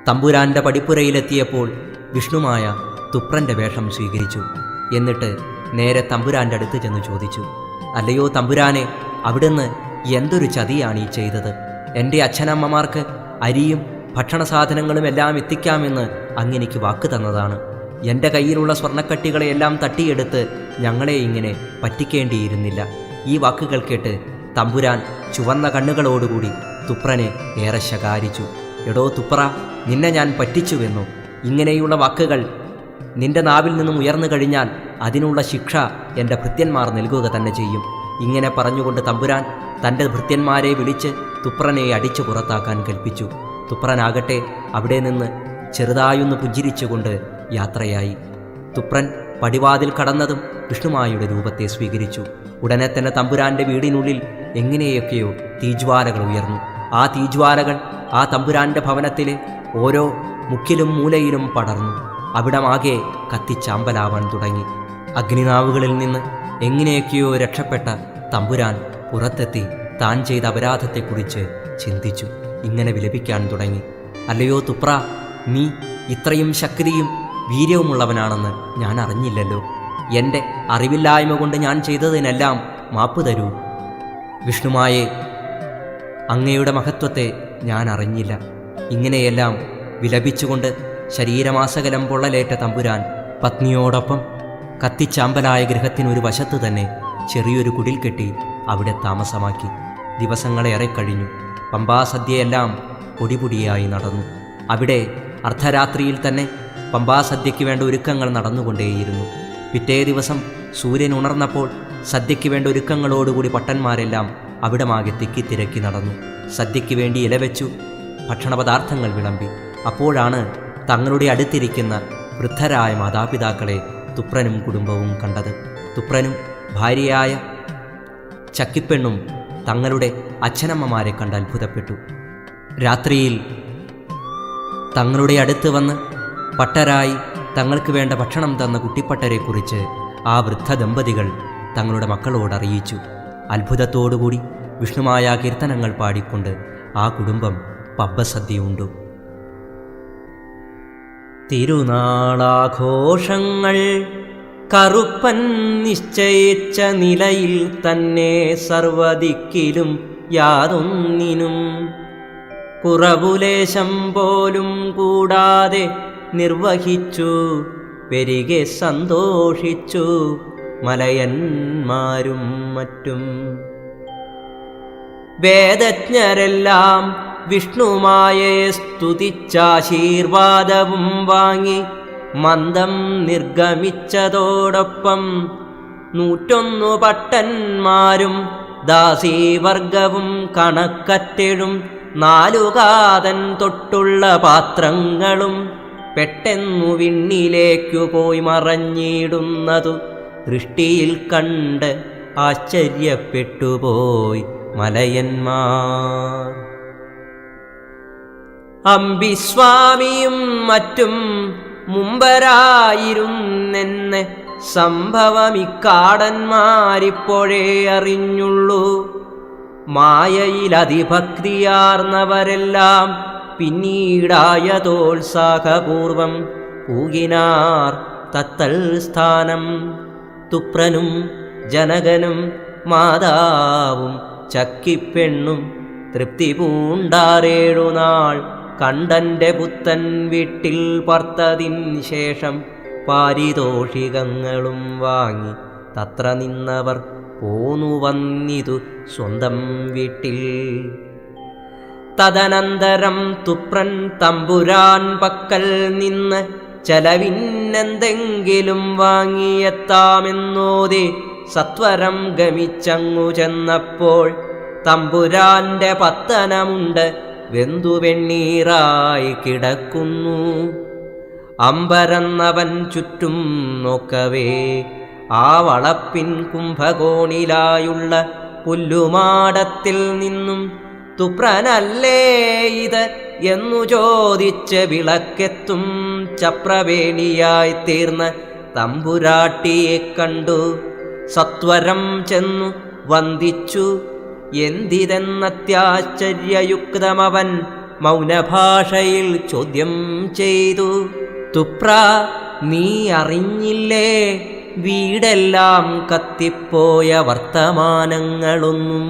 തമ്പുരാന്റെ പടിപ്പുരയിലെത്തിയപ്പോൾ വിഷ്ണുമായ തുപ്രന്റെ വേഷം സ്വീകരിച്ചു. എന്നിട്ട് നേരെ തമ്പുരാന്റെ അടുത്ത് ചെന്ന് ചോദിച്ചു, അല്ലയോ തമ്പുരാനെ, അവിടുന്ന് എന്തൊരു ചതിയാണ് ഈ ചെയ്തത്? എൻ്റെ അച്ഛനമ്മമാർക്ക് അരിയും ഭക്ഷണ സാധനങ്ങളും എല്ലാം എത്തിക്കാമെന്ന് അങ്ങെനിക്ക് വാക്ക് തന്നതാണ്. എൻ്റെ കയ്യിലുള്ള സ്വർണ്ണക്കട്ടികളെയെല്ലാം തട്ടിയെടുത്ത് ഞങ്ങളെ ഇങ്ങനെ പറ്റിക്കേണ്ടിയിരുന്നില്ല. ഈ വാക്കുകൾ കേട്ട് തമ്പുരാൻ ചുവന്ന കണ്ണുകളോടുകൂടി തുപ്രനെ ഏറെ ശകാരിച്ചു. എടോ തുപ്ര, നിന്നെ ഞാൻ പറ്റിച്ചുവെന്നു. ഇങ്ങനെയുള്ള വാക്കുകൾ നിന്റെ നാവിൽ നിന്നും ഉയർന്നു കഴിഞ്ഞാൽ അതിനുള്ള ശിക്ഷ എൻ്റെ ഭൃത്യന്മാർ നൽകുക തന്നെ ചെയ്യും. ഇങ്ങനെ പറഞ്ഞുകൊണ്ട് തമ്പുരാൻ തൻ്റെ ഭൃത്യന്മാരെ വിളിച്ച് തുപ്രനെ അടിച്ചു പുറത്താക്കാൻ കൽപ്പിച്ചു. തുപ്രനാകട്ടെ അവിടെ നിന്ന് ചെറുതായൊന്ന് പുഞ്ചിരിച്ചുകൊണ്ട് യാത്രയായി. തുപ്രൻ പടിവാതിൽ കടന്നതും വിഷ്ണുമായുടെ രൂപത്തെ സ്വീകരിച്ചു. ഉടനെ തന്നെ തമ്പുരാന്റെ വീടിനുള്ളിൽ എങ്ങനെയൊക്കെയോ തീജ്വാലകൾ ഉയർന്നു. ആ തീജ്വാലകൾ ആ തമ്പുരാന്റെ ഭവനത്തിലെ ഓരോ മുക്കിലും മൂലയിലും പടർന്നു. അവിടമാകെ കത്തിച്ചാമ്പലാവാൻ തുടങ്ങി. അഗ്നിനാവുകളിൽ നിന്ന് എങ്ങനെയൊക്കെയോ രക്ഷപ്പെട്ട തമ്പുരാൻ പുറത്തെത്തി താൻ ചെയ്ത അപരാധത്തെക്കുറിച്ച് ചിന്തിച്ചു. ഇങ്ങനെ വിലപിക്കാൻ തുടങ്ങി, അല്ലയോ തുപ്ര, നീ ഇത്രയും ശക്തിയും വീര്യവുമുള്ളവനാണെന്ന് ഞാൻ അറിഞ്ഞില്ലല്ലോ. എൻ്റെ അറിവില്ലായ്മ കൊണ്ട് ഞാൻ ചെയ്തതിനെല്ലാം മാപ്പ് തരൂ. വിഷ്ണുമായേ, അങ്ങയുടെ മഹത്വത്തെ ഞാൻ അറിഞ്ഞില്ല. ഇങ്ങനെയെല്ലാം വിലപിച്ചുകൊണ്ട് ശരീരമാസകലം പൊള്ളലേറ്റ തമ്പുരാൻ പത്നിയോടൊപ്പം കത്തിച്ചാമ്പലായ ഗൃഹത്തിനൊരു വശത്ത് തന്നെ ചെറിയൊരു കുടിൽ കെട്ടി അവിടെ താമസമാക്കി. ദിവസങ്ങളേറെ കഴിഞ്ഞു. പമ്പാസദ്യയെല്ലാം പൊടിപൊടിയായി നടന്നു. അവിടെ അർദ്ധരാത്രിയിൽ തന്നെ പമ്പാസദ്യയ്ക്ക് വേണ്ട ഒരുക്കങ്ങൾ നടന്നുകൊണ്ടേയിരുന്നു. പിറ്റേ ദിവസം സൂര്യൻ ഉണർന്നപ്പോൾ സദ്യയ്ക്ക് വേണ്ട ഒരുക്കങ്ങളോടുകൂടി പട്ടന്മാരെല്ലാം അവിടമാകെ തിക്കിത്തിരക്കി നടന്നു. സദ്യയ്ക്ക് വേണ്ടി ഇലവെച്ചു, ഭക്ഷണപദാർത്ഥങ്ങൾ വിളമ്പി. അപ്പോഴാണ് തങ്ങളുടെ അടുത്തിരിക്കുന്ന വൃദ്ധരായ മാതാപിതാക്കളെ തുപ്രനും കുടുംബവും കണ്ടത്. തുപ്രനും ഭാര്യയായ ചക്കിപ്പെണ്ണും തങ്ങളുടെ അച്ഛനമ്മമാരെ കണ്ട് അത്ഭുതപ്പെട്ടു. രാത്രിയിൽ തങ്ങളുടെ അടുത്ത് വന്ന് പട്ടരായി തങ്ങൾക്ക് വേണ്ട ഭക്ഷണം തന്ന കുട്ടിപ്പട്ടരെക്കുറിച്ച് ആ വൃദ്ധ ദമ്പതികൾ തങ്ങളുടെ മക്കളോട് അറിയിച്ചു. അത്ഭുതത്തോടുകൂടി വിഷ്ണുമായ കീർത്തനങ്ങൾ പാടിക്കൊണ്ട് ആ കുടുംബം പബ്ബസദ്യയുണ്ടു. തിരുനാളാഘോഷങ്ങൾ കറുപ്പൻ നിശ്ചയിച്ച നിലയിൽ തന്നെ സർവദിക്കിലും യാതൊന്നിനും കുറവുലേശം പോലും കൂടാതെ നിർവഹിച്ചു പെരികെ സന്തോഷിച്ചു മലയന്മാരും മറ്റും. വേദജ്ഞരെല്ലാം വിഷ്ണുമായയെ സ്തുതിച്ചാശീർവാദവും വാങ്ങി മന്ദം നിർഗമിച്ചതോടൊപ്പം 101 പട്ടന്മാരും ദാസീവർഗവും കണക്കറ്റെഴും 4 കാതൻ തൊട്ടുള്ള പാത്രങ്ങളും പെട്ടെന്നു വിണ്ണിലേക്കു പോയി മറഞ്ഞിടുന്നതു ദൃഷ്ടിയിൽ കണ്ട് ആശ്ചര്യപ്പെട്ടുപോയി മലയന്മാർ. അംബിസ്വാമിയും മറ്റും മുമ്പരായിരുന്നെന്ന് സംഭവമിക്കാടന്മാരിപ്പോഴേ അറിഞ്ഞുള്ളൂ. മായയിലതിഭക്തിയാർന്നവരെല്ലാം പിന്നീടായതോത്സാഹപൂർവം പൂകിനാർ തത്തൽ സ്ഥാനം. തുപ്രനും ജനകനും മാതാവും ചക്കിപ്പെണ്ണും തൃപ്തി പൂണ്ടാറേഴു നാൾ കണ്ടന്റെ പുത്തൻ വീട്ടിൽ പാർത്തതിൻ ശേഷം പാരിതോഷികങ്ങളും വാങ്ങി തത്ര നിന്നവർ പോന്നു വന്നിതു സ്വന്തം വീട്ടിൽ. തദനന്തരം തുപ്രൻ തമ്പുരാൻ പക്കൽ നിന്ന് ചെലവിനെന്തെങ്കിലും വാങ്ങിയെത്താമെന്നോതി സത്വരം ഗമിച്ചങ്ങു ചെന്നപ്പോൾ തമ്പുരാന്റെ പത്തനമുണ്ട് വെന്തുവെണ്ണീറായി കിടക്കുന്നു. അമ്പരന്നവൻ ചുറ്റും നോക്കവേ ആ വളപ്പിൻ കുംഭകോണിലായുള്ള പുല്ലുമാടത്തിൽ നിന്നും തുപ്രനല്ലേ ഇത് എന്നു ചോദിച്ച് വിളക്കെത്തും ചപ്രവേണിയായി തീർന്ന തമ്പുരാട്ടിയെ കണ്ടു. സത്വരം ചെന്നു വന്ദിച്ചു. എന്തിതെന്നത്യാശ്ചര്യയുക്തമവൻ മൗനഭാഷയിൽ ചോദ്യം ചെയ്തു. തുപ്ര, നീ അറിഞ്ഞില്ലേ വീടെല്ലാം കത്തിപ്പോയ വർത്തമാനങ്ങളൊന്നും?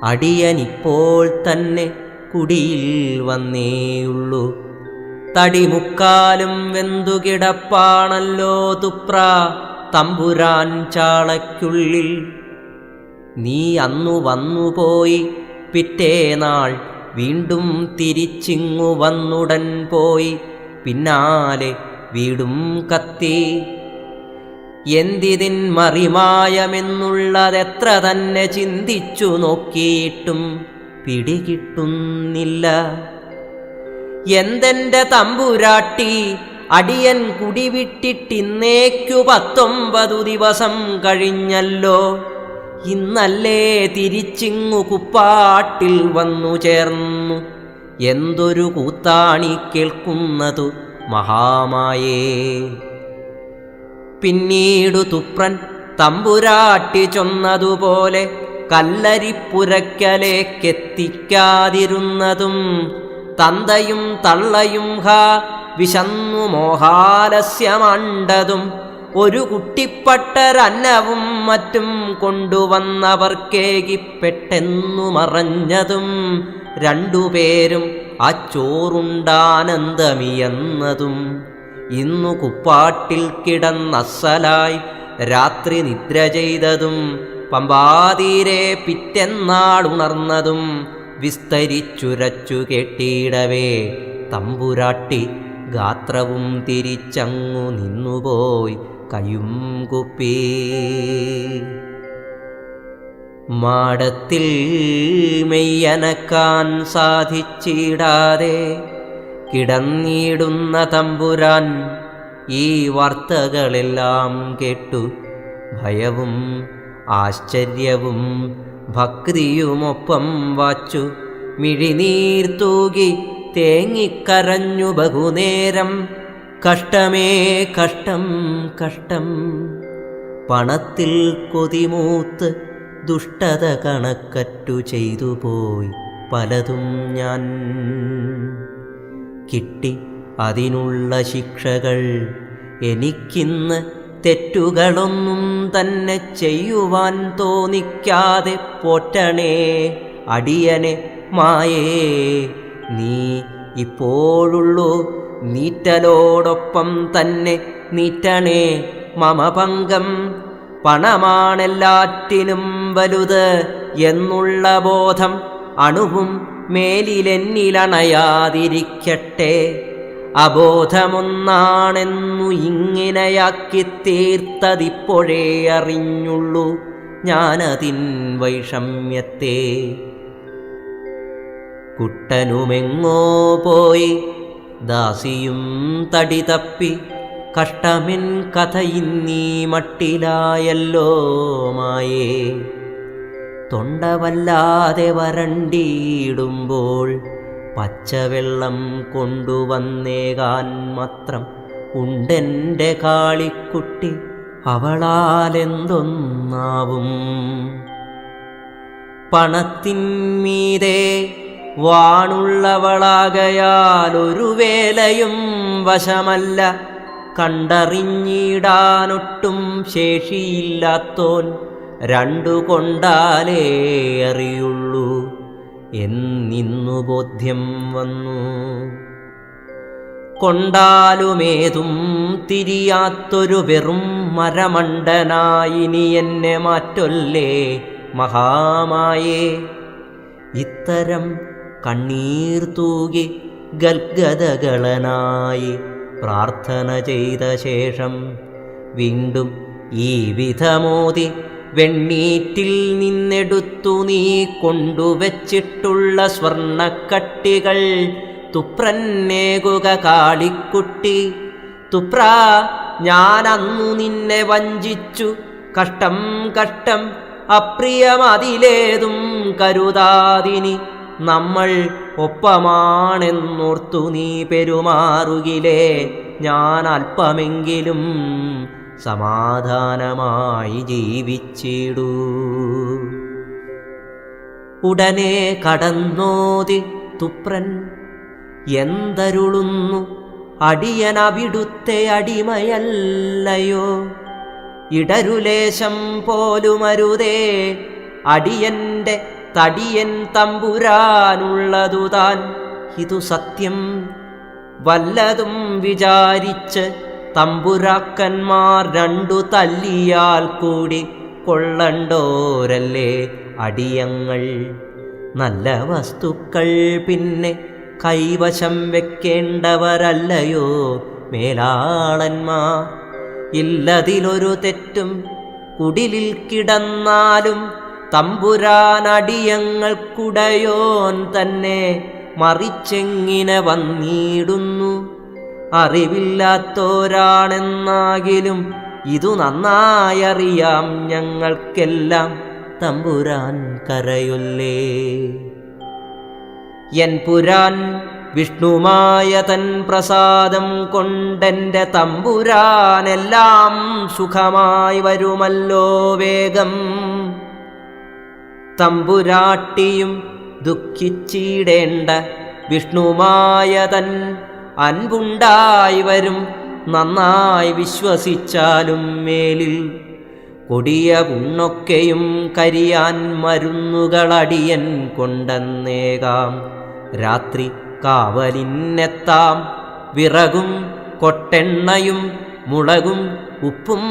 അടിയനിപ്പോൾ തന്നെ കുടിയിൽ വന്നേയുള്ളൂ. തടിമുക്കാലും വെന്തുകിടപ്പാണല്ലോ തുപ്ര തമ്പുരാൻ ചാളയ്ക്കുള്ളിൽ. നീ അന്നു വന്നുപോയി പിറ്റേനാൾ വീണ്ടും തിരിച്ചിങ്ങു വന്നുടൻ പോയി. പിന്നാലെ വീടും കത്തി. എന്തിതിൻ മറിമായമെന്നുള്ളതെത്ര തന്നെ ചിന്തിച്ചു നോക്കിയിട്ടും പിടികിട്ടുന്നില്ല. എന്തെന്റെ തമ്പുരാട്ടി, അടിയൻ കുടിവിട്ടിട്ടിന്നേക്കു 19 ദിവസം കഴിഞ്ഞല്ലോ. ഇന്നല്ലേ തിരിച്ചിങ്ങു കുപ്പാട്ടിൽ വന്നു ചേർന്നു. എന്തൊരു കൂത്താണി കേൾക്കുന്നതു മഹാമായേ. പിന്നീടു തുപ്രൻ തമ്പുരാട്ടി ചൊന്നതുപോലെ കല്ലരിപ്പുരയ്ക്കലേക്കെത്തിക്കാതിരുന്നതും തന്തയും തള്ളയും വിശന്നു മോഹാലസ്യമാണ്ടതും ഒരു കുട്ടിപ്പട്ടരന്നവും മറ്റും കൊണ്ടുവന്നവർക്കേകിപ്പെട്ടെന്നു മറഞ്ഞതും രണ്ടുപേരും ആ ചോറുണ്ടാനന്ദമിയെന്നതും ഇന്നു കുപ്പാട്ടിൽ കിടന്നസ്സലായി രാത്രി നിദ്ര ചെയ്തതും പമ്പാതീരെ പിറ്റെന്നാളുണർന്നതും വിസ്തരിച്ചുരച്ചു കേട്ടിടവേ തമ്പുരാട്ടി ഗാത്രവും തിരിച്ചങ്ങു നിന്നുപോയി കയ്യും കുപ്പി. മാടത്തിൽ മെയ്യനക്കാൻ സാധിച്ചിടാതെ കിടന്നിടുന്ന തമ്പുരാൻ ഈ വാർത്തകളെല്ലാം കേട്ടു ഭയവും ആശ്ചര്യവും ഭക്തിയുമൊപ്പം വാച്ചു മിഴിനീർ തൂകി തേങ്ങിക്കരഞ്ഞു ബഹുനേരം. കഷ്ടമേ കഷ്ടം കഷ്ടം, പണത്തിൽ കൊതിമൂത്ത് ദുഷ്ടത കണക്കറ്റു ചെയ്തു പോയി പലതും ഞാൻ. കിട്ടി അതിനുള്ള ശിക്ഷകൾ. എനിക്കിന്ന് തെറ്റുകളൊന്നും തന്നെ ചെയ്യുവാൻ തോന്നിക്കാതെ പോറ്റണേ അടിയനെ മായേ. നീ ഇപ്പോഴുള്ളൂ നീറ്റലോടൊപ്പം തന്നെ നീറ്റണേ മമപങ്കം. പണമാണെല്ലാറ്റിനും വലുത് എന്നുള്ള ബോധം അണുവും മേലിലെന്നിലണയാതിരിക്കട്ടെ. അബോധമൊന്നാണെന്നു ഇങ്ങനെയാക്കി തീർത്തതിപ്പോഴേ അറിഞ്ഞുള്ളൂ ഞാനതിൻ വൈഷമ്യത്തെ. കുട്ടനുമെങ്ങോ പോയി ദാസിയും തടി തപ്പി കഷ്ടമെൻ കഥയിന്നീ മട്ടിലായല്ലോ മായേ. തൊണ്ടവല്ലാതെ വരണ്ടിയിടുമ്പോൾ പച്ചവെള്ളം കൊണ്ടുവന്നേകാൻ മാത്രം ഉണ്ടെൻ്റെ കാളിക്കുട്ടി. അവളാലെന്തൊന്നാവും? പണത്തിന്മീതെ വാണുള്ളവളാകയാൽ ഒരു വേലയും വശമല്ല. കണ്ടറിഞ്ഞിടാനൊട്ടും ശേഷിയില്ലാത്തോൻ രണ്ടു കൊണ്ടാലേ അറിയുള്ളൂ എന്നിന്നു ബോധ്യം വന്നു. കൊണ്ടാലുമേതും തിരിയാത്തൊരു വെറും മരമണ്ടനായിനി എന്നെ മാറ്റൊല്ലേ മഹാമായേ. ഇത്തരം കണ്ണീർ തൂകി ഗദ്ഗദകളനായി പ്രാർത്ഥന ചെയ്ത ശേഷം വീണ്ടും ഈ വിധമോതി വെണ്ണീറ്റിൽ നിന്നെടുത്തു നീ കൊണ്ടുവച്ചിട്ടുള്ള സ്വർണക്കട്ടികൾ തുപ്രന്നേകുക കാളിക്കുട്ടി. തുപ്ര, ഞാനന്നു നിന്നെ വഞ്ചിച്ചു. കഷ്ടം കഷ്ടം, അപ്രിയമതിലേതും കരുതാതിനി നമ്മൾ ഒപ്പമാണെന്നോർത്തു നീ പെരുമാറുകിലേ. ഞാൻ അല്പമെങ്കിലും സമാധാനമായി ജീവിച്ചിടൂ. ഉടനെ കടന്നോതി തുപ്രൻ. എന്തരുളുന്നു അടിയനവിടുത്തെ അടിമയല്ലയോ? ഇടരുലേശം പോലുമരുതേ അടിയന്റെ തടിയൻ തമ്പുരാനുള്ളതു താൻ. ഇതു സത്യം വല്ലതും വിചാരിച്ച് തമ്പുരാക്കന്മാർ രണ്ടു തല്ലിയാൽ കൂടി കൊള്ളണ്ടോരല്ലേ അടിയങ്ങൾ. നല്ല വസ്തുക്കൾ പിന്നെ കൈവശം വെക്കേണ്ടവരല്ലയോ മേലാളന്മാർ. ഇല്ലതിലൊരു തെറ്റും കുടിലിൽ കിടന്നാലും തമ്പുരാനടിയങ്ങൾക്കുടയോൻ തന്നെ മറിച്ചെങ്ങിനെ വന്നിടുന്നു. അറിവില്ലാത്തോരാണെന്നാകിലും ഇതു നന്നായറിയാം ഞങ്ങൾക്കെല്ലാം തമ്പുരാൻ കരയൊല്ലേ. എൻ പുരാൻ വിഷ്ണുമായ തൻ പ്രസാദം കൊണ്ടെൻ്റെ തമ്പുരാനെല്ലാം സുഖമായി വരുമല്ലോ വേഗം. തമ്പുരാട്ടിയും ദുഃഖിച്ചിടേണ്ട വിഷ്ണുമായ തൻ അൻപുണ്ടായി വരും നന്നായി വിശ്വസിച്ചാലും മേലിൽ. കൊടിയ പുണ്ണൊക്കെയും കരിയാൻ മരുന്നുകളടിയൻ കൊണ്ടെന്നേകാം. രാത്രി കാവലിനെത്താം. വിറകും കൊട്ടെണ്ണയും മുളകും ഉപ്പും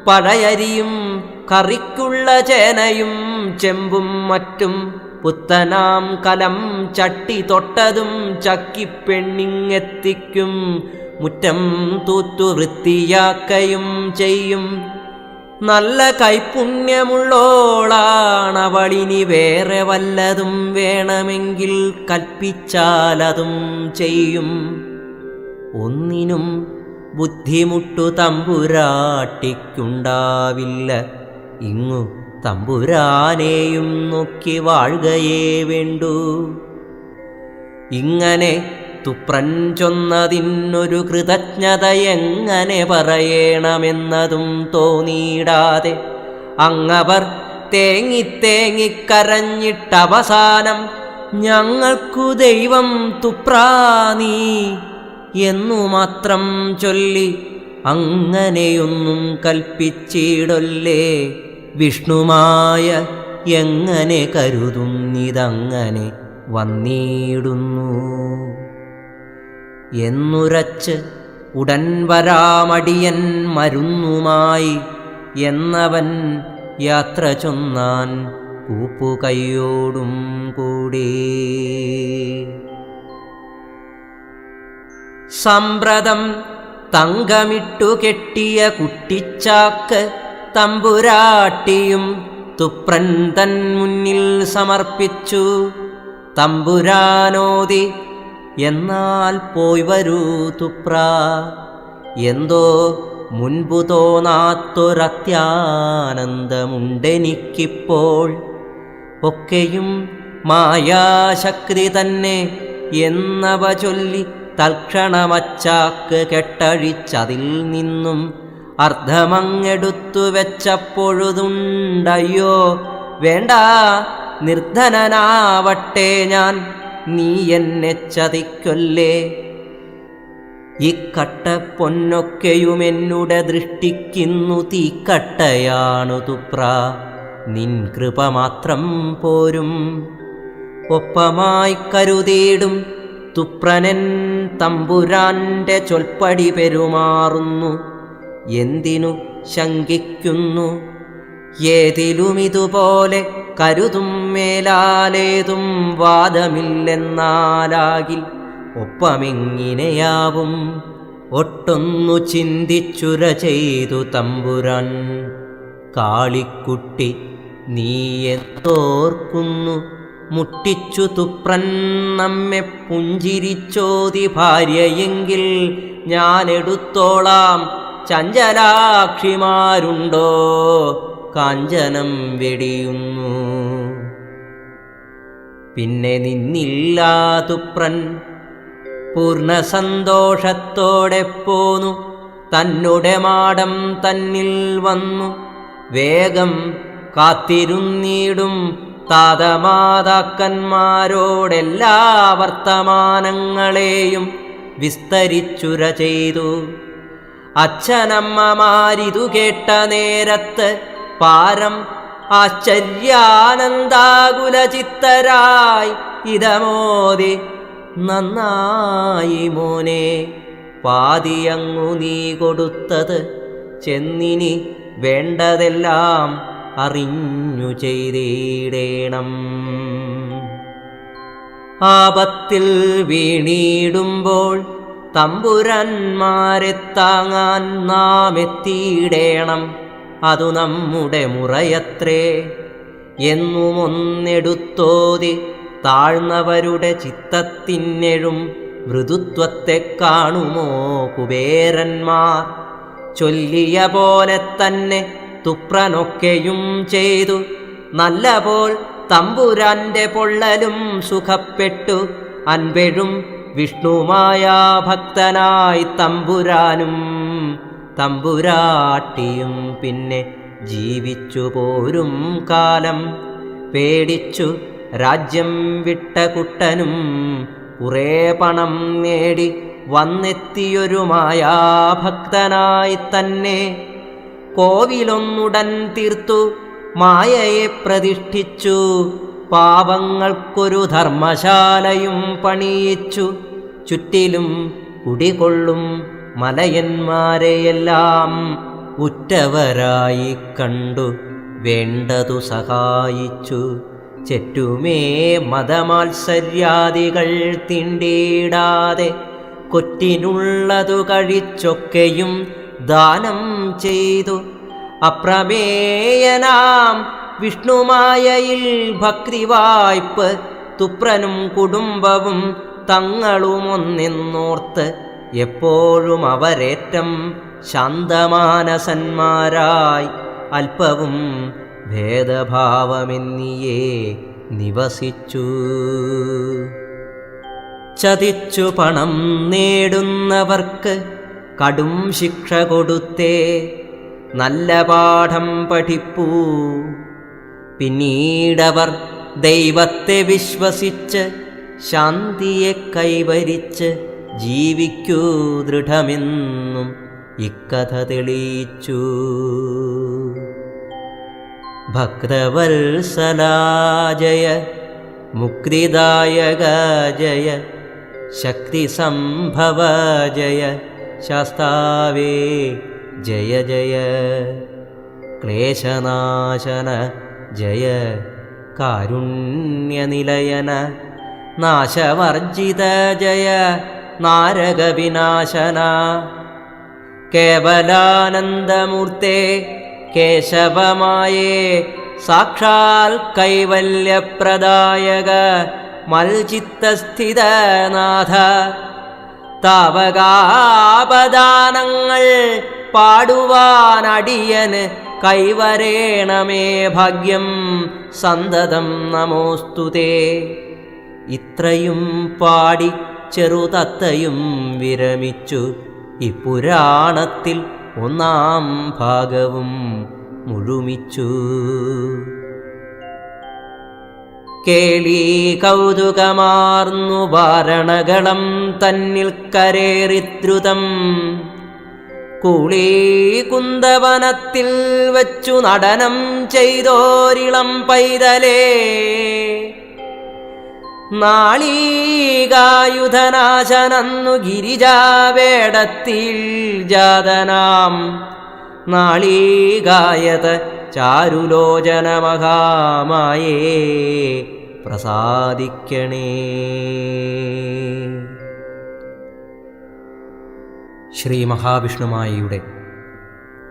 പഴയരിയും കറിക്കുള്ള ചേനയും ചെമ്പും മറ്റും പുത്തനാം കലം ചട്ടി തൊട്ടതും ചക്കിപ്പെണ്ണിങ്ങെത്തിക്കും. മുറ്റം തൂത്തു വൃത്തിയാക്കയും ചെയ്യും. നല്ല കൈപുണ്യമുള്ളോളാണവളിനി വേറെ വല്ലതും വേണമെങ്കിൽ കൽപ്പിച്ചാലതും ചെയ്യും. ഒന്നിനും ബുദ്ധിമുട്ടു തമ്പുരാട്ടിക്കുണ്ടാവില്ല. ഇങ്ങു തമ്പുരാനെയും നോക്കി വാഴുകയേ വേണ്ടു. ഇങ്ങനെ തുപ്രൻ ചൊന്നതിനൊരു കൃതജ്ഞത എങ്ങനെ പറയണമെന്നതും തോന്നിയിടാതെ അങ്ങവർ തേങ്ങിക്കരഞ്ഞിട്ടവസാനം ഞങ്ങൾക്കു ദൈവം തുപ്രാ നീ എന്നു മാത്രം ചൊല്ലി അങ്ങനെയൊന്നും കൽപ്പിച്ചിടൊല്ലേ. വിഷ്ണുമായ എങ്ങനെ കരുതുന്നിതങ്ങനെ വന്നിടുന്നു എന്നുരച്ച് ഉടൻ വരാമടിയൻ മരുന്നുമായി എന്നവൻ യാത്ര ചൊന്നാൻ കൂപ്പുകൈയോടും കൂടി. സമ്പ്രദം തങ്കമിട്ടു കെട്ടിയ കുട്ടിച്ചാക്ക് തമ്പുരാട്ടിയും തുപ്രൻ തൻ മുന്നിൽ സമർപ്പിച്ചു. തമ്പുരാനോതി, എന്നാൽ പോയി വരൂ തുപ്രാ. എന്തോ മുൻപു തോന്നാത്തൊരത്യാനന്ദമുണ്ടെനിക്കിപ്പോൾ. ഒക്കെയും മായാശക്തി തന്നെ എന്നവ ചൊല്ലി തൽക്ഷണമച്ചാക്ക് കെട്ടഴിച്ചതിൽ നിന്നും അർദ്ധമങ്ങെടുത്തു വെച്ചപ്പൊഴുതുണ്ടയ്യോ വേണ്ട, നിർധനനാവട്ടെ ഞാൻ, നീ എന്നെ ചതിക്കൊല്ലേ. ഇക്കട്ട പൊന്നൊക്കെയുമെന്നുടെ ദൃഷ്ടിക്കുന്നു തീക്കട്ടയാണു തുപ്രാ, നിൻ കൃപ മാത്രം പോരും. ഒപ്പമായി കരുതിയിടും തുപ്രനൻ തമ്പുരാന്റെ ചൊൽപ്പടി പെരുമാറുന്നു. എന്തിനു ശങ്കിക്കുന്നു? ഏതിലുമിതുപോലെ കരുതും മേലാലേതും വാദമില്ലെന്നാലാകിൽ ഒപ്പമെങ്ങിനെയാവും. ഒട്ടൊന്നു ചിന്തിച്ചുര ചെയ്തു തമ്പുരാൻ. കാളിക്കുട്ടി നീ എന്തോർക്കുന്നു? മുട്ടിച്ചു തുപ്രൻ നമ്മെ പുഞ്ചിരിച്ചോതി ഭാര്യയെങ്കിൽ ഞാൻ എടുത്തോളാം. ചഞ്ചലാക്ഷിമാരുണ്ടോ കാഞ്ചനം വെടിയുന്നു. പിന്നെ നിന്നില്ലാ തുപ്രൻ പൂർണ്ണ സന്തോഷത്തോടെ പോന്നു. തന്നുടെ മാടം തന്നിൽ വന്നു. വേഗം കാത്തിരുന്നീടും താതമാതാക്കന്മാരോടെല്ലാ വർത്തമാനങ്ങളെയും വിസ്തരിച്ചുര ചെയ്തു. അച്ഛനമ്മമാരിതു കേട്ട നേരത്ത് പാരം ആശ്ചര്യാനന്ദാകുലചിത്തരായി ഇതമോദി, നന്നായി മോനെ, പാതിയങ്ങു നീ കൊടുത്തത് ചെന്നിനി വേണ്ടതെല്ലാം അറിഞ്ഞു ചെയ്തിടേണം. ആപത്തിൽ വീണിടുമ്പോൾ തമ്പുരാന്മാരെ താങ്ങാൻ നാം എത്തിയിടേണം. അതു നമ്മുടെ മുറയത്രേ എന്നുമൊന്നെടുത്തോതി താഴ്ന്നവരുടെ ചിത്തത്തിനെഴും മൃദുത്വത്തെ കാണുമോ കുബേരന്മാർ. ചൊല്ലിയ പോലെ തന്നെ തുപ്രനൊക്കെയും ചെയ്തു. നല്ല പോൽ തമ്പുരാന്റെ പൊള്ളലും സുഖപ്പെട്ടു. അൻപെഴും വിഷ്ണുമായ ഭക്തനായി തമ്പുരാനും തമ്പുരാട്ടിയും പിന്നെ ജീവിച്ചു പോരും കാലം. പേടിച്ചു രാജ്യം വിട്ട കുട്ടനും കുറേ പണം നേടി വന്നെത്തിയൊരു മായാഭക്തനായി തന്നെ. കോവിലൊന്നുടൻ തീർത്തു മായയെ പ്രതിഷ്ഠിച്ചു. പാവങ്ങൾക്കൊരു ധർമ്മശാലയും പണിയിച്ചു. ചുറ്റിലും കുടികൊള്ളും മലയന്മാരെയെല്ലാം ഉറ്റവരായി കണ്ടു വേണ്ടതു സഹായിച്ചു. ചെറ്റുമേ മതമാത്സര്യാദികൾ തിണ്ടിടാതെ കൊറ്റിനുള്ളതു കഴിച്ചൊക്കെയും ദാനം ചെയ്തു. അപ്രമേയനാം വിഷ്ണുമായയിൽ ഭക്തിവായ്പ് തുപ്രനും കുടുംബവും തങ്ങളുമൊന്നെന്നോർത്ത് എപ്പോഴും അവരേറ്റം ശാന്തമാനസന്മാരായി അല്പവും ഭേദഭാവമെന്നിയേ നിവസിച്ചു. ചതിച്ചു പണം നേടുന്നവർക്ക് കടും ശിക്ഷ കൊടുത്തേ നല്ല പാഠം പഠിപ്പൂ. പിന്നീടവർ ദൈവത്തെ വിശ്വസിച്ച് ശാന്തിയെ കൈവരിച്ച് ജീവിക്കൂ ദൃഢമെന്നും ഇക്കഥ തെളിയിച്ചു. ഭക്തവത്സലാജയ മുക്തിദായക ജയ ശക്തിസംഭവ ജയ ശാസ്താവേ ജയ ജയ ക്ലേശനാശന ജയ കാരുണ്യനിലയന നാശവർജിത ജയ നാരകവിനാശന കേവലാനന്ദമൂർത്തേ കേശവമായേ സാക്ഷാൽ കൈവല്യപ്രദായക മൽചിത്തസ്ഥിതനാഥ താവകാപദാനങ്ങൾ പാടുവാനടിയന് കൈവരേണമേ ഭാഗ്യം സന്തതം നമോസ്തുതേ. ഇത്രയും പാടി ചെറുതത്തയും വിരമിച്ചു. ഇപ്പുരാണത്തിൽ ഒന്നാം ഭാഗവും മുഴുമിച്ചു. കേളി കൗതുകമാർന്നു വാരണകളം തന്നിൽ കരേറിദ്രുതം കൂളീ കുന്തവനത്തിൽ വച്ചു നടനം ചെയ്തോരിളം പൈതലേ. നാളീകായുധനാശനന്നു ഗിരിജാവേടത്തിൽ ജാതനാം നാളീകായത ചാരുലോചന മഹാമായേ പ്രസാദിക്കണേ. ശ്രീ മഹാവിഷ്ണുമായയുടെ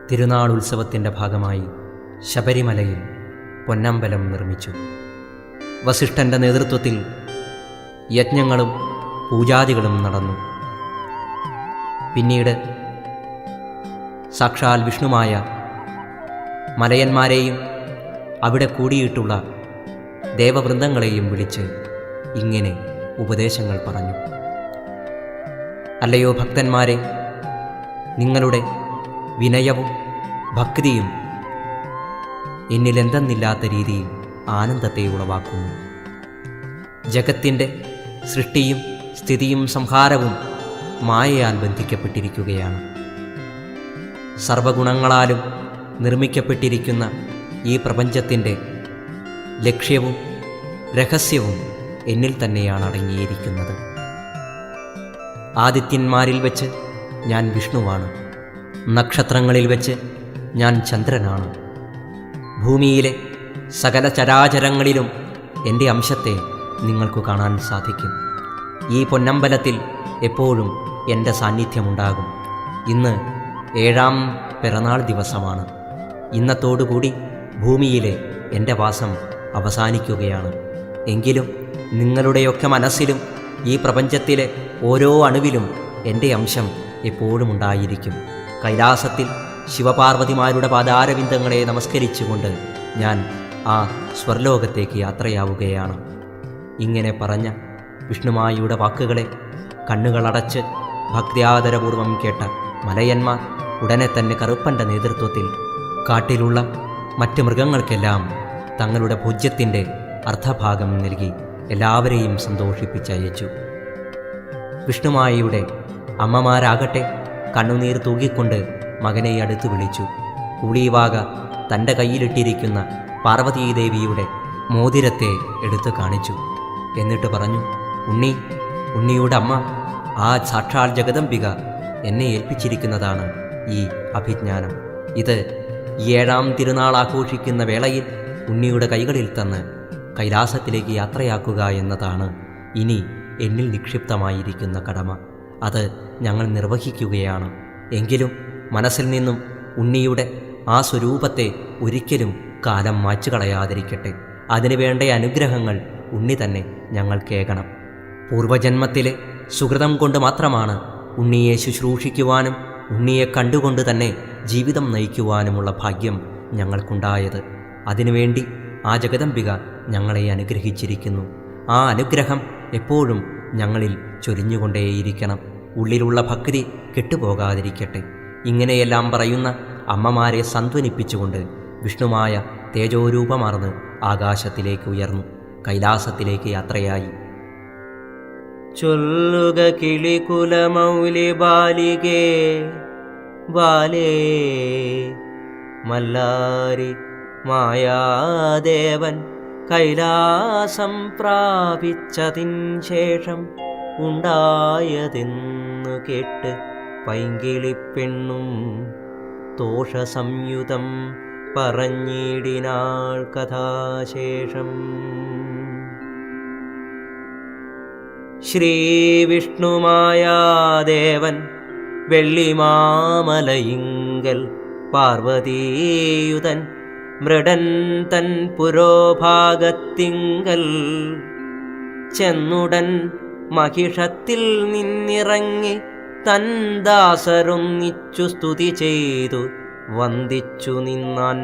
തിരുനാളുത്സവത്തിൻ്റെ ഭാഗമായി ശബരിമലയിൽ പൊന്നമ്പലം നിർമ്മിച്ചു. വസിഷ്ഠൻ്റെ നേതൃത്വത്തിൽ യജ്ഞങ്ങളും പൂജാദികളും നടന്നു. പിന്നീട് സാക്ഷാൽ വിഷ്ണുമായ മലയന്മാരെയും അവിടെ കൂടിയിട്ടുള്ള ദേവവൃന്ദങ്ങളെയും വിളിച്ച് ഇങ്ങനെ ഉപദേശങ്ങൾ പറഞ്ഞു. അല്ലയോ ഭക്തന്മാരെ, നിങ്ങളുടെ വിനയവും ഭക്തിയും എന്നിലെന്തെന്നില്ലാത്ത രീതിയിൽ ആനന്ദത്തെ ഉളവാക്കുന്നു. ജഗത്തിൻ്റെ സൃഷ്ടിയും സ്ഥിതിയും സംഹാരവും മായയാൽ ബന്ധിക്കപ്പെട്ടിരിക്കുകയാണ്. സർവഗുണങ്ങളാലും നിർമ്മിക്കപ്പെട്ടിരിക്കുന്ന ഈ പ്രപഞ്ചത്തിൻ്റെ ലക്ഷ്യവും രഹസ്യവും എന്നിൽ തന്നെയാണ് അടങ്ങിയിരിക്കുന്നത്. ആദിത്യന്മാരിൽ വെച്ച് ഞാൻ വിഷ്ണുവാണ്. നക്ഷത്രങ്ങളിൽ വെച്ച് ഞാൻ ചന്ദ്രനാണ്. ഭൂമിയിലെ സകല ചരാചരങ്ങളിലും എൻ്റെ അംശത്തെ നിങ്ങൾക്ക് കാണാൻ സാധിക്കും. ഈ പൊന്നമ്പലത്തിൽ എപ്പോഴും എൻ്റെ സാന്നിധ്യമുണ്ടാകും. ഇന്ന് 7ാം പിറന്നാൾ ദിവസമാണ്. ഇന്നത്തോടുകൂടി ഭൂമിയിലെ എൻ്റെ വാസം അവസാനിക്കുകയാണ്. എങ്കിലും നിങ്ങളുടെയൊക്കെ മനസ്സിലും ഈ പ്രപഞ്ചത്തിലെ ഓരോ അണുവിലും എൻ്റെ അംശം എപ്പോഴും ഉണ്ടായിരിക്കും. കൈലാസത്തിൽ ശിവപാർവതിമാരുടെ പാദാരവിന്ദങ്ങളെ നമസ്കരിച്ചുകൊണ്ട് ഞാൻ ആ സ്വർലോകത്തേക്ക് യാത്രയാവുകയാണ്. ഇങ്ങനെ പറഞ്ഞ വിഷ്ണുമായിയുടെ വാക്കുകളെ കണ്ണുകളടച്ച് ഭക്ത്യാദരപൂർവം കേട്ട മലയന്മാർ ഉടനെ തന്നെ കറുപ്പൻ്റെ നേതൃത്വത്തിൽ കാട്ടിലുള്ള മറ്റ് മൃഗങ്ങൾക്കെല്ലാം തങ്ങളുടെ ഭോജ്യത്തിൻ്റെ അർദ്ധഭാഗം നൽകി എല്ലാവരെയും സന്തോഷിപ്പിച്ചയച്ചു. വിഷ്ണുമായിയുടെ അമ്മമാരാകട്ടെ കണ്ണുനീർ തൂകിക്കൊണ്ട് മകനെ അടുത്തു വിളിച്ചു. കൂളിവാക തൻ്റെ കയ്യിലിട്ടിരിക്കുന്ന പാർവതീദേവിയുടെ മോതിരത്തെ എടുത്തു കാണിച്ചു. എന്നിട്ട് പറഞ്ഞു, ഉണ്ണിയുടെ അമ്മ, ആ സാക്ഷാൽ ജഗദംബിക എന്നെ ഏൽപ്പിച്ചിരിക്കുന്നതാണ് ഈ അഭിജ്ഞാനം. ഇത് 7ാം തിരുനാൾ ആഘോഷിക്കുന്ന വേളയിൽ ഉണ്ണിയുടെ കൈകളിൽ തന്ന് കൈലാസത്തിലേക്ക് യാത്രയാക്കുക എന്നതാണ് ഇനി എന്നിൽ നിക്ഷിപ്തമായിരിക്കുന്ന കടമ. അത് ഞങ്ങൾ നിർവഹിക്കുകയാണ്. എങ്കിലും മനസ്സിൽ നിന്നും ഉണ്ണിയുടെ ആ സ്വരൂപത്തെ ഒരിക്കലും കാലം മാച്ചു കളയാതിരിക്കട്ടെ. അതിനുവേണ്ട അനുഗ്രഹങ്ങൾ ഉണ്ണി തന്നെ ഞങ്ങൾക്കേകണം. പൂർവജന്മത്തിലെ സുഹൃതം കൊണ്ട് മാത്രമാണ് ഉണ്ണിയെ ശുശ്രൂഷിക്കുവാനും ഉണ്ണിയെ കണ്ടുകൊണ്ട് തന്നെ ജീവിതം നയിക്കുവാനുമുള്ള ഭാഗ്യം ഞങ്ങൾക്കുണ്ടായത്. അതിനുവേണ്ടി ആ ജഗദംബിക ഞങ്ങളെ അനുഗ്രഹിച്ചിരിക്കുന്നു. ആ അനുഗ്രഹം എപ്പോഴും ഞങ്ങളിൽ ചൊരിഞ്ഞുകൊണ്ടേയിരിക്കണം. ഉള്ളിലുള്ള ഭക്തി കെട്ടുപോകാതിരിക്കട്ടെ. ഇങ്ങനെയെല്ലാം പറയുന്ന അമ്മമാരെ സാന്ത്വനിപ്പിച്ചുകൊണ്ട് വിഷ്ണുമായ തേജോരൂപമാർന്ന് ആകാശത്തിലേക്ക് ഉയർന്നു കൈലാസത്തിലേക്ക് യാത്രയായി. ചൊല്ലുക കിളികുലമൗലി ബാലികേ ബാലേ, മല്ലാരി മായാദേവൻ കൈലാസം പ്രാപിച്ചതിൻ ശേഷം ഉണ്ടായതെന്നു കേട്ട് പൈങ്കിളിപ്പെണ്ണും ദോഷസംയുതം പറഞ്ഞിടിനാൾ കഥാശേഷം. ശ്രീവിഷ്ണുമായാദേവൻ വെള്ളിമാമലയിങ്കൽ പാർവതീയുതൻ മൃഡൻ തൻ പുരോഭാഗത്തിങ്കൽ ചെന്നുടൻ മഹിഷത്തിൽ നിന്നിറങ്ങി തൻ ദാസരൊന്നിച്ചു സ്തുതി ചെയ്തു വന്ദിച്ചു നിന്നാൻ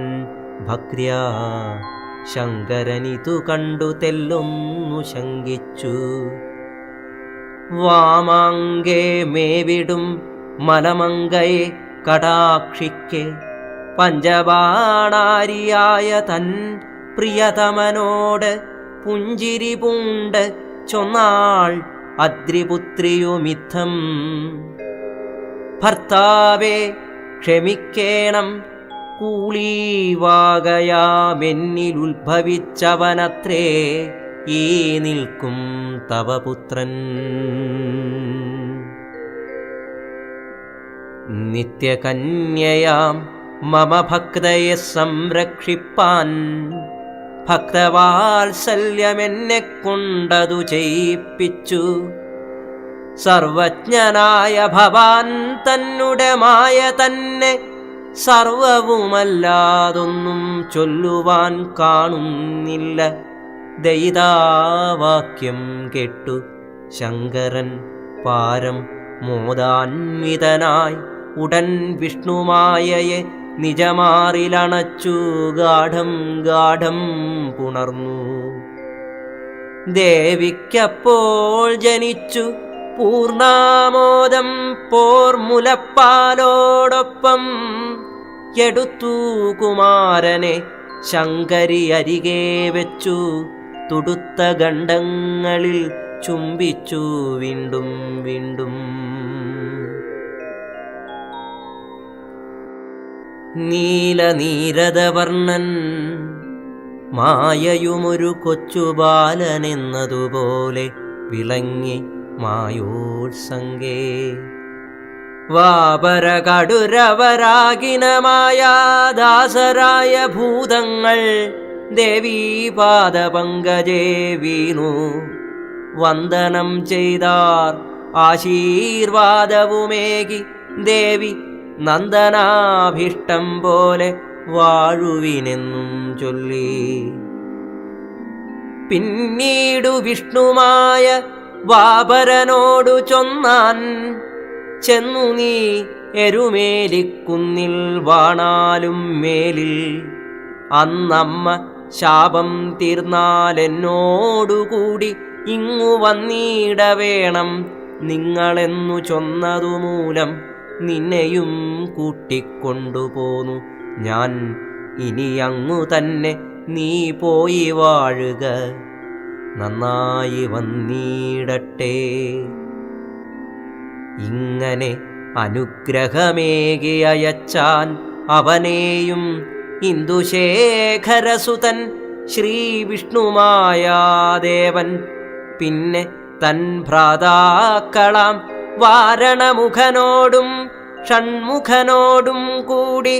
ഭക്ര്യാ. ശങ്കരനിതു കണ്ടു തെല്ലൊന്നു ശങ്കിച്ചു. വാമാങ്കേ മേവിടും മലമങ്കയെ കടാക്ഷിക്കെ പഞ്ചബാണാരിയായ തൻ പ്രിയതമനോട് പുഞ്ചിരി പൂണ്ട് ചൊന്നാൾ അദ്രിപുത്രിയുമിത്തം. ഭർത്താവേ ക്ഷമിക്കേണം, കൂളീവാകയാമെന്നിലുത്ഭവിച്ചവനത്രേ ഈ നിൽക്കും തവ പുത്രൻ. നിത്യകന്യയാം മമ ഭക്തയെ സംരക്ഷിപ്പാൻ ഭക്തവാത്സല്യമെന്നെ കൊണ്ടതു ചെയ്യിപ്പിച്ചു. സർവജ്ഞനായ ഭവാൻ തന്നുടെ മായ തന്നെ സർവവുമല്ലാതൊന്നും ചൊല്ലുവാൻ കാണുന്നില്ല. ദയിതാവാക്യം കേട്ടു ശങ്കരൻ പാരം മോദാന്വിതനായി ഉടൻ വിഷ്ണുമായയെ നിജമാറിലണച്ചു ഗാഠം ഗാഠം പുണർന്നു. ദേവിക്കപ്പോൾ ജനിച്ചു പൂർണാമോദം പോർമുലപ്പാലോടൊപ്പം എടുത്തു കുമാരനെ ശങ്കരി അരികെ വെച്ചു തുടുത്ത ഗണ്ഡങ്ങളിൽ ചുംബിച്ചു വീണ്ടും വീണ്ടും. നീലനീരദവർണ്ണൻ മായയുമൊരു കൊച്ചുബാലനെന്നതുപോലെ വിളങ്ങി മായോത്സംഗേ. വാപര കടുരവരാകിനമായ ദാസരായ ഭൂതങ്ങൾ ദേവീപാദപങ്കജേ വീണു വന്ദനം ചെയ്താർ. ആശീർവാദവുമേകി ദേവി നന്ദനാഭിഷ്ടം പോലെ വാഴുവിനെന്നും ചൊല്ലി. പിന്നീടു വിഷ്ണുമായ വാപരനോടു ചൊന്നാൻ, ചെന്നു നീ എരുമേലിക്കുന്നിൽ വാണാലും മേലിൽ അന്നമ്മ ശാപം തീർന്നാലെന്നോടുകൂടി ഇങ്ങു വന്നിടവേണം. നിങ്ങളെന്നു ചൊന്നതുമൂലം നിന്നെയും കൂട്ടിക്കൊണ്ടുപോന്നു ഞാൻ. ഇനി അങ്ങു തന്നെ നീ പോയി വാഴുക, നന്നായി വന്നിടട്ടെ. ഇങ്ങനെ അനുഗ്രഹമേകി അയച്ചാൻ അവനെയും ഇന്ദുശേഖരസുതൻ ശ്രീവിഷ്ണുമായാദേവൻ. പിന്നെ തൻ ഭ്രാതാക്കളാം വാരണമുഖനോടും ഷൺമുഖനോടും കൂടി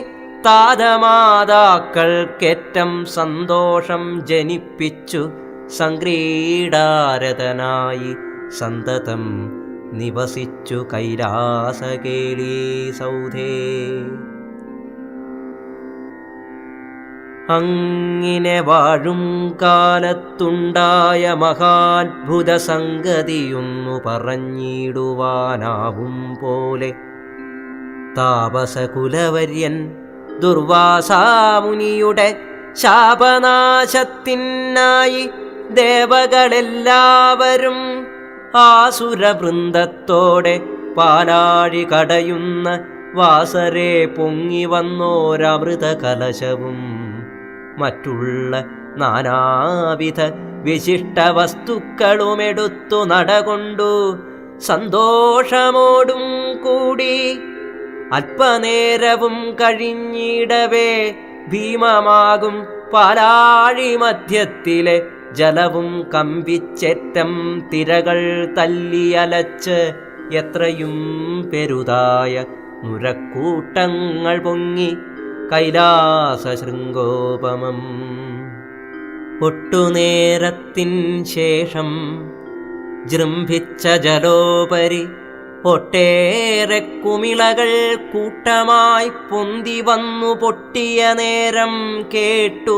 താതമാതാക്കൾക്കേറ്റം സന്തോഷം ജനിപ്പിച്ചു സംക്രീഡാരതനായി സന്തതം നിവസിച്ചു കൈലാസകേളീ സൗധേ. അങ്ങിനെ വാഴും കാലത്തുണ്ടായ മഹാത്ഭുത സംഗതിയൊന്നു പറഞ്ഞിടുവാനാവും പോലെ. താപസകുലവര്യൻ ദുർവാസാമുനിയുടെ ശാപനാശത്തിനായി ദേവകളെല്ലാവരും ആസുരവൃന്ദത്തോടെ പാലാഴി കടയുന്ന വാസരെ പൊങ്ങി വന്നോരമൃത കലശവും മറ്റുള്ള നാനാവിധ വിശിഷ്ട വസ്തുക്കളുമെടുത്തു നടകൊണ്ടു സന്തോഷമോടും കൂടി അല്പനേരവും കഴിഞ്ഞിടവേ ഭീമമാകും പാലാഴി മധ്യത്തിലെ ജലവും കമ്പിച്ചേറ്റം തിരകൾ തല്ലിയലച്ച് എത്രയും പെരുതായ നുരക്കൂട്ടങ്ങൾ പൊങ്ങി കൈലാസ ശൃംഗോപമം. ഒട്ടുനേരത്തിൻ ശേഷം ജൃംഭിച്ച ജലോപരി ഒട്ടേറെ കുമിളകൾ കൂട്ടമായി പൊന്തി വന്നു പൊട്ടിയ നേരം കേട്ടു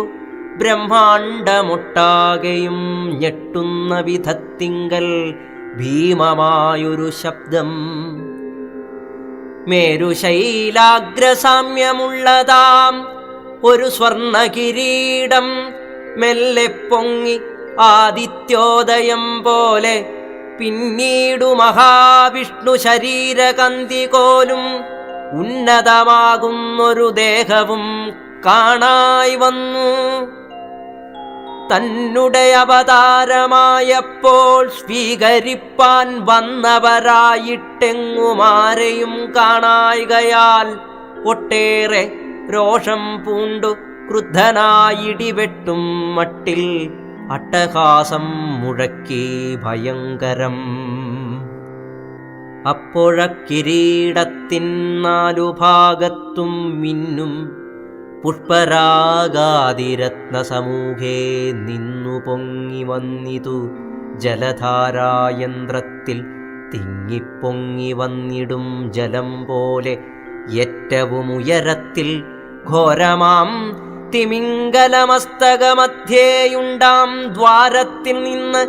ബ്രഹ്മാണ്ടമൊട്ടാകെയും ഞെട്ടുന്ന വിധത്തിങ്കൽ ഭീമമായൊരു ശബ്ദം. മേരുശൈലാഗ്രസാമ്യമുള്ളതാം ഒരു സ്വർണ കിരീടം മെല്ലെ പൊങ്ങി ആദിത്യോദയം പോലെ. പിന്നീടു മഹാവിഷ്ണു ശരീരകന്തികോലും ഉന്നതമാകുന്നൊരു ദേഹവും കാണായി വന്നു. തന്നെ അവതാരമായപ്പോൾ സ്വീകരിപ്പാൻ വന്നവരായിട്ടെങ്ങുമാരെയും കാണായികയാൽ ഒട്ടേറെ രോഷം പൂണ്ടു ക്രുദ്ധനായിടിവെട്ടും മട്ടിൽ അട്ടഹാസം മുഴക്കി ഭയങ്കരം. അപ്പോഴക്കിരീടത്തിൻ 4 ഭാഗത്തും മിന്നും പുഷ്പരാഗാതിരത്നസമൂഹേ നിന്നു പൊങ്ങി വന്നിതു ജലധാരായന്ത്രത്തിൽ തിങ്ങിപ്പൊങ്ങി വന്നിടും ജലം പോലെ. ഏറ്റവും ഉയരത്തിൽ ഘോരമാം തിമിംഗലമസ്തകമധ്യേയുണ്ടാം ദ്വാരത്തിൽ നിന്ന്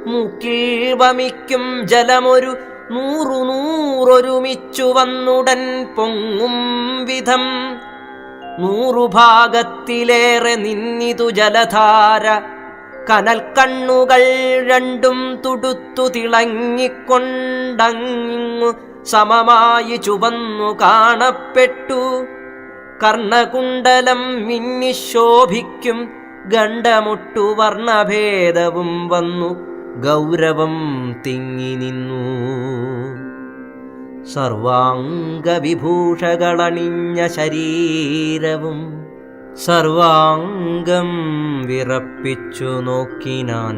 മൂക്കിൽ വമിക്കും ജലമൊരു 100 ഒരുമിച്ചു വന്നുടൻ പൊങ്ങും വിധം 100 ഭാഗത്തിലേറെ നിന്നിതു ജലധാര. കനൽ കണ്ണുകൾ രണ്ടും തുടുത്തു തിളങ്ങിക്കൊണ്ടങ്ങിങ്ങു സമമായി ചുവന്നു കാണപ്പെട്ടു. കർണകുണ്ടലം മിന്നിശോഭിക്കും ഗണ്ഡമൊട്ടു വർണ്ണഭേദവും വന്നു ഗൗരവം തിങ്ങി നിന്നു. സർവാംഗവിഭൂഷകളണിഞ്ഞ ശരീരവും സർവാംഗം വിറപ്പിച്ചു നോക്കിനാൻ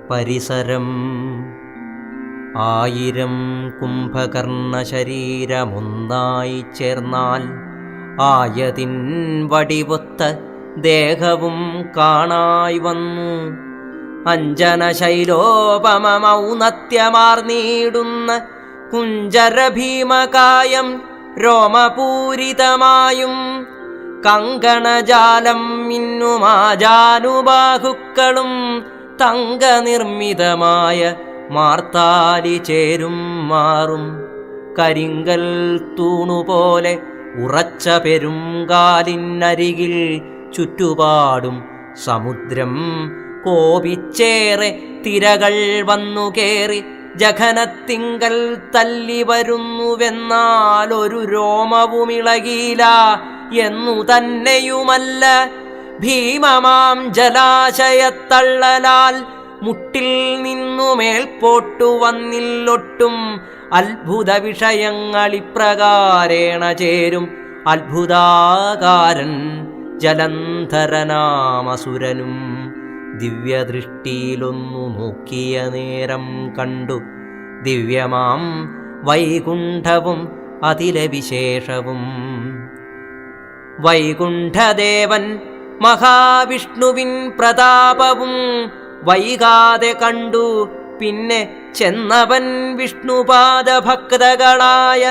പരിസരം. 1000 കുംഭകർണ ശരീരമൊന്നായി ചേർന്നാൽ ആയതിൻ വടിവൊത്ത ദേഹവും കാണായി വന്നു. അഞ്ജന ശൈലോപമൗന്നത്യമാർന്നീടുന്ന കുഞ്ചരഭീമകായം രോമപൂരിതമായും കങ്കണജാലം മിന്നുമാജാനുബാഹുക്കളും തങ്കനിർമ്മിതമായ മാർത്താലി ചേരും മാറും കരിങ്കൽ തൂണുപോലെ ഉറച്ച പെരുങ്കാലിനരികിൽ ചുറ്റുപാടും സമുദ്രം കോപിച്ചേറെ തിരകൾ വന്നു കേറി ജഘനത്തിങ്കൽ തല്ലി വരുന്നുവെന്നാൽ ഒരു രോമവുമിളകിയില്ല എന്നു തന്നെയുമല്ല. ഭീമമാം ജലാശയത്തള്ളലാൽ മുട്ടിൽ നിന്നു മേൽപോട്ടു വന്നില്ലൊട്ടും അത്ഭുത വിഷയങ്ങളിപ്രകാരേണ ചേരും. അത്ഭുതാകാരൻ ജലന്ധരനാമസുരനും ദിവ്യദൃഷ്ടിയിലൊന്നു നോക്കിയ നേരം കണ്ടു ദിവ്യമാം വൈകുണ്ഠവും അതിലെ വിശേഷവും. വൈകുണ്ഠദേവൻ മഹാവിഷ്ണുവിൻ പ്രതാപവും വൈകാതെ കണ്ടു. പിന്നെ ചെന്നവൻ വിഷ്ണുപാദഭക്തകളായ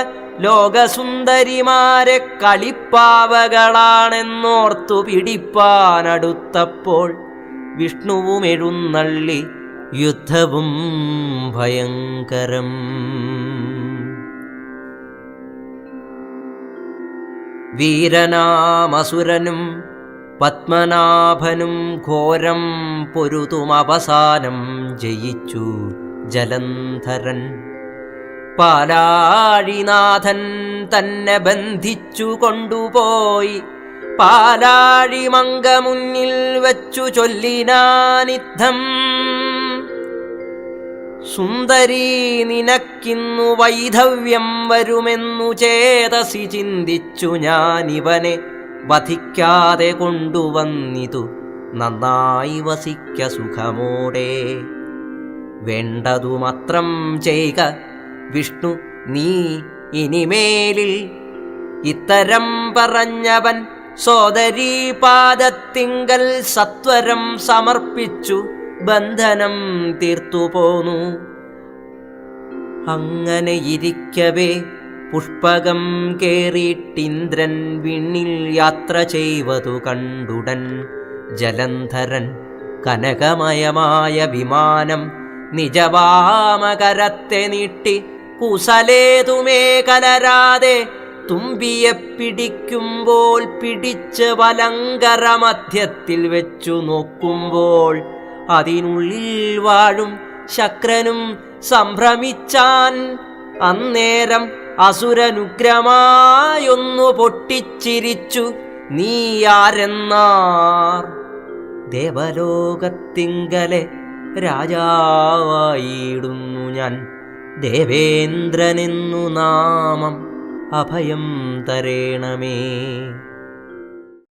ലോകസുന്ദരിമാരെ കളിപ്പാവകളാണെന്നോർത്തു പിടിപ്പാനടുത്തപ്പോൾ വിഷ്ണുവും എഴുന്നള്ളി യുദ്ധവും ഭയങ്കരം. വീരനാമസുരനും പത്മനാഭനും ഘോരം പൊരുതും അവസാനം ജയിച്ചു ജലന്ധരൻ. പാലാഴിനാഥൻ തന്നെ ബന്ധിച്ചു കൊണ്ടുപോയി പാലാഴിമങ്ക മുന്നിൽ വച്ചു ചൊല്ലിനാനിദ്ധം. സുന്ദരീ നിനക്കിന്നു വൈധവ്യം വരുമെന്നു ചേതസി ചിന്തിച്ചു ഞാനിവനെ വധിക്കാതെ കൊണ്ടുവന്നിതു നന്നായി വസിക്ക സുഖമോടെ. വേണ്ടതുമാത്രം ചെയ്ക വിഷ്ണു നീ ഇനിമേലിൽ. ഇത്തരം പറഞ്ഞവൻ സോദരീ പാദത്തിങ്കൽ സത്വരം സമർപ്പിച്ചു ബന്ധനം തീർത്തുപോന്നു. അങ്ങനെ ഇരിക്കവേ പുഷ്പകം കേറിയിട്ടിന്ദ്രൻ വിണ്ണിൽ യാത്ര ചെയ്വതു കണ്ടുടൻ ജലന്ധരൻ കനകമയമായ വിമാനം നിജവാമകരത്തെ നീട്ടി കുസലേതുമേ കലരാതെ തുമ്പിയെ പിടിക്കുമ്പോൾ പിടിച്ച് വലങ്കര മധ്യത്തിൽ വെച്ചു നോക്കുമ്പോൾ അതിനുള്ളിൽ വാഴും ശക്രനും സംഭ്രമിച്ചാൻ. അന്നേരം അസുരനുഗ്രമായൊന്നു പൊട്ടിച്ചിരിച്ചു നീ ആരെന്നാർ. ദേവലോകത്തിങ്കലെ രാജാവായിടുന്നു ഞാൻ, ദേവേന്ദ്രനെന്നു നാമം, അഭയം തരേണമേ.